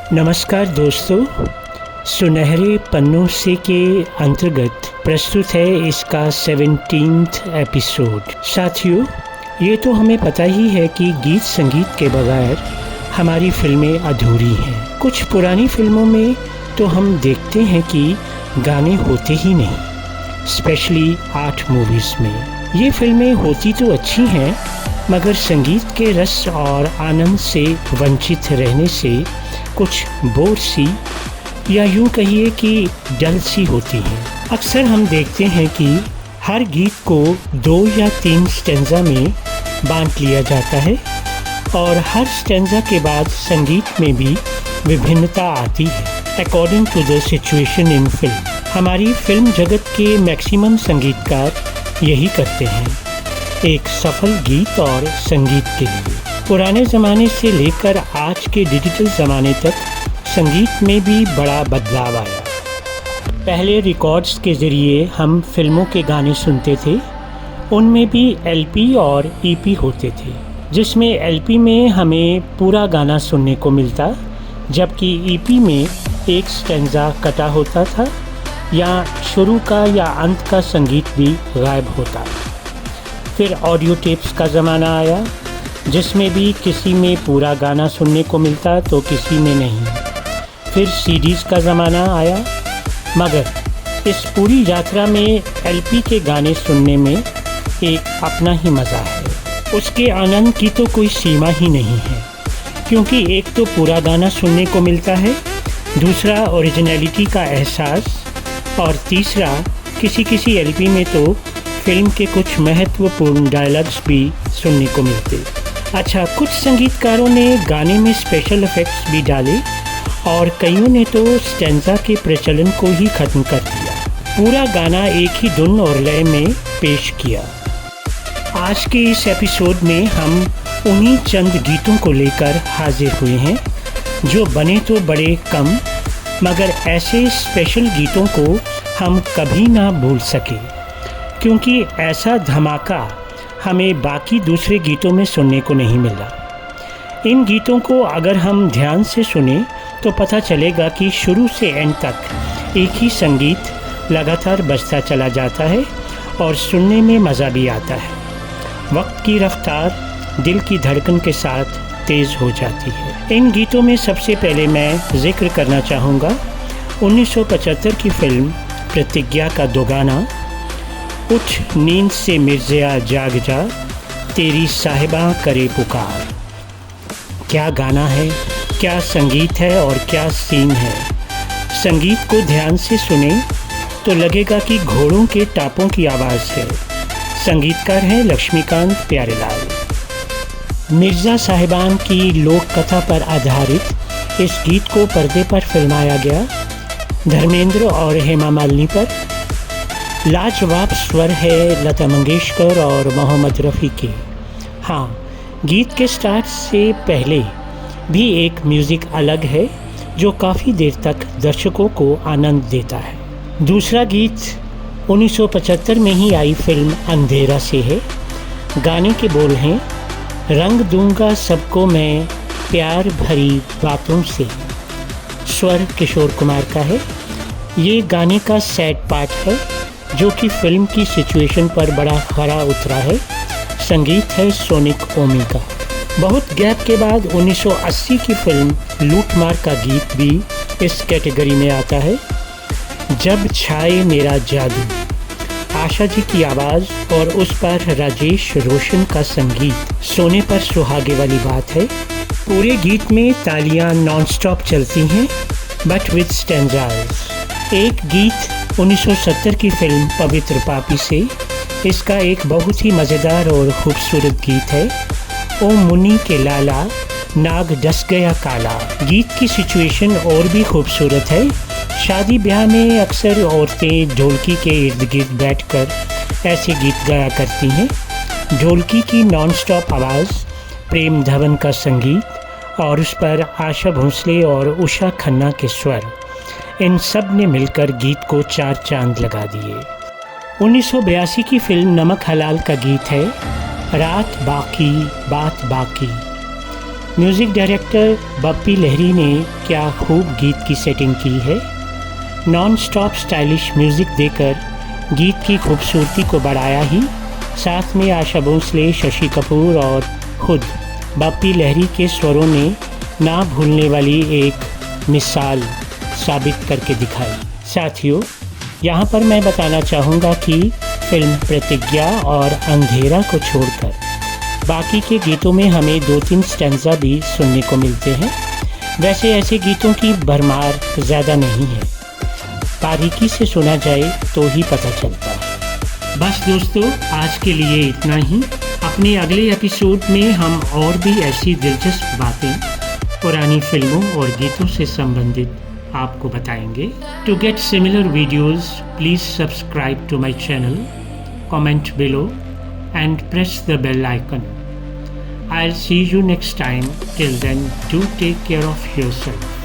नमस्कार दोस्तों, सुनहरे पन्नों से के अंतर्गत प्रस्तुत है इसका 17th एपिसोड। साथियों, ये तो हमें पता ही है कि गीत संगीत के बगैर हमारी फिल्में अधूरी हैं। कुछ पुरानी फिल्मों में तो हम देखते हैं कि गाने होते ही नहीं, स्पेशली आर्ट मूवीज़ में। ये फिल्में होती तो अच्छी हैं, मगर संगीत के रस और आनंद से वंचित रहने से कुछ बोर सी या यूँ कहिए कि डल सी होती हैं। अक्सर हम देखते हैं कि हर गीत को 2 या 3 स्टेंजा में बांट लिया जाता है और हर स्टेंजा के बाद संगीत में भी विभिन्नता आती है according to the situation in film. हमारी फिल्म जगत के मैक्सिमम संगीतकार यही करते हैं, एक सफल गीत और संगीत के लिए। पुराने ज़माने से लेकर आज के डिजिटल ज़माने तक संगीत में भी बड़ा बदलाव आया। पहले रिकॉर्ड्स के ज़रिए हम फिल्मों के गाने सुनते थे, उनमें भी एलपी और ईपी होते थे, जिसमें एलपी में हमें पूरा गाना सुनने को मिलता, जबकि ईपी में एक स्टेंजा कटा होता था या शुरू का या अंत का संगीत भी गायब होता। फिर ऑडियो टेप्स का ज़माना आया, जिसमें भी किसी में पूरा गाना सुनने को मिलता तो किसी में नहीं। फिर सीडीज़ का ज़माना आया, मगर इस पूरी यात्रा में एलपी के गाने सुनने में एक अपना ही मज़ा है। उसके आनंद की तो कोई सीमा ही नहीं है, क्योंकि एक तो पूरा गाना सुनने को मिलता है, दूसरा ओरिजिनलिटी का एहसास, और तीसरा किसी एलपी में तो फिल्म के कुछ महत्वपूर्ण डायलॉग्स भी सुनने को मिलते। अच्छा, कुछ संगीतकारों ने गाने में स्पेशल इफ़ेक्ट्स भी डाले और कईयों ने तो स्टेंजा के प्रचलन को ही ख़त्म कर दिया, पूरा गाना एक ही धुन और लय में पेश किया। आज के इस एपिसोड में हम उन्हीं चंद गीतों को लेकर हाजिर हुए हैं जो बने तो बड़े कम, मगर ऐसे स्पेशल गीतों को हम कभी ना भूल सके, क्योंकि ऐसा धमाका हमें बाकी दूसरे गीतों में सुनने को नहीं मिला। इन गीतों को अगर हम ध्यान से सुने तो पता चलेगा कि शुरू से एंड तक एक ही संगीत लगातार बजता चला जाता है और सुनने में मज़ा भी आता है। वक्त की रफ्तार दिल की धड़कन के साथ तेज़ हो जाती है। इन गीतों में सबसे पहले मैं जिक्र करना चाहूँगा 1975 की फिल्म प्रतिज्ञा का दो गाना, उठ नींद से मिर्ज़िया जाग जा, तेरी साहिबा करे पुकार। क्या गाना है, क्या संगीत है और क्या सीन है। संगीत को ध्यान से सुने तो लगेगा कि घोड़ों के टापों की आवाज़ है। संगीतकार हैं लक्ष्मीकांत प्यारेलाल। मिर्ज़ा साहिबान की लोक कथा पर आधारित इस गीत को पर्दे पर फिल्माया गया, धर्मेंद्र और हेमा मालिनी पर। लाजवाब स्वर है लता मंगेशकर और मोहम्मद रफ़ी के। हाँ, गीत के स्टार्ट से पहले भी एक म्यूज़िक अलग है जो काफ़ी देर तक दर्शकों को आनंद देता है। दूसरा गीत 1975 में ही आई फिल्म अंधेरा से है। गाने के बोल हैं, रंग दूंगा सबको मैं प्यार भरी बातों से। स्वर किशोर कुमार का है। ये गाने का सैड पार्ट है जो कि फिल्म की सिचुएशन पर बड़ा खरा उतरा है। संगीत है सोनिक ओमी का। बहुत गैप के बाद 1980 की फिल्म लूटमार का गीत भी इस कैटेगरी में आता है। जब छाए मेरा जादू, आशा जी की आवाज़ और उस पर राजेश रोशन का संगीत, सोने पर सुहागे वाली बात है। पूरे गीत में तालियां नॉनस्टॉप चलती हैं, बट विद स्टेंजाज। एक गीत 1970 की फिल्म पवित्र पापी से, इसका एक बहुत ही मज़ेदार और खूबसूरत गीत है, ओ मुन्नी के लाला नाग डस गया काला। गीत की सिचुएशन और भी खूबसूरत है। शादी ब्याह में अक्सर औरतें ढोलकी के इर्द गिर्द बैठकर ऐसे गीत गाया करती हैं। ढोलकी की नॉनस्टॉप आवाज़, प्रेम धवन का संगीत और उस पर आशा भोसले और उषा खन्ना के स्वर, इन सब ने मिलकर गीत को 4 चांद लगा दिए। 1982 की फिल्म नमक हलाल का गीत है, रात बाकी बात बाकी। म्यूज़िक डायरेक्टर बप्पी लहरी ने क्या खूब गीत की सेटिंग की है। नॉन स्टॉप स्टाइलिश म्यूज़िक देकर गीत की खूबसूरती को बढ़ाया ही, साथ में आशा भोसले, शशि कपूर और खुद बप्पी लहरी के स्वरों ने ना भूलने वाली एक मिसाल साबित करके दिखाई। साथियों, यहाँ पर मैं बताना चाहूँगा कि फिल्म प्रतिज्ञा और अंधेरा को छोड़कर बाकी के गीतों में हमें 2-3 स्टैंजा भी सुनने को मिलते हैं। वैसे ऐसे गीतों की भरमार ज़्यादा नहीं है, बारीकी से सुना जाए तो ही पता चलता है। बस दोस्तों, आज के लिए इतना ही। अपने अगले एपिसोड में हम और भी ऐसी दिलचस्प बातें पुरानी फिल्मों और गीतों से संबंधित आपको बताएंगे। To get similar videos please subscribe to my channel, comment below and press the bell icon. I'll see you next time. Till then, do take care of yourself.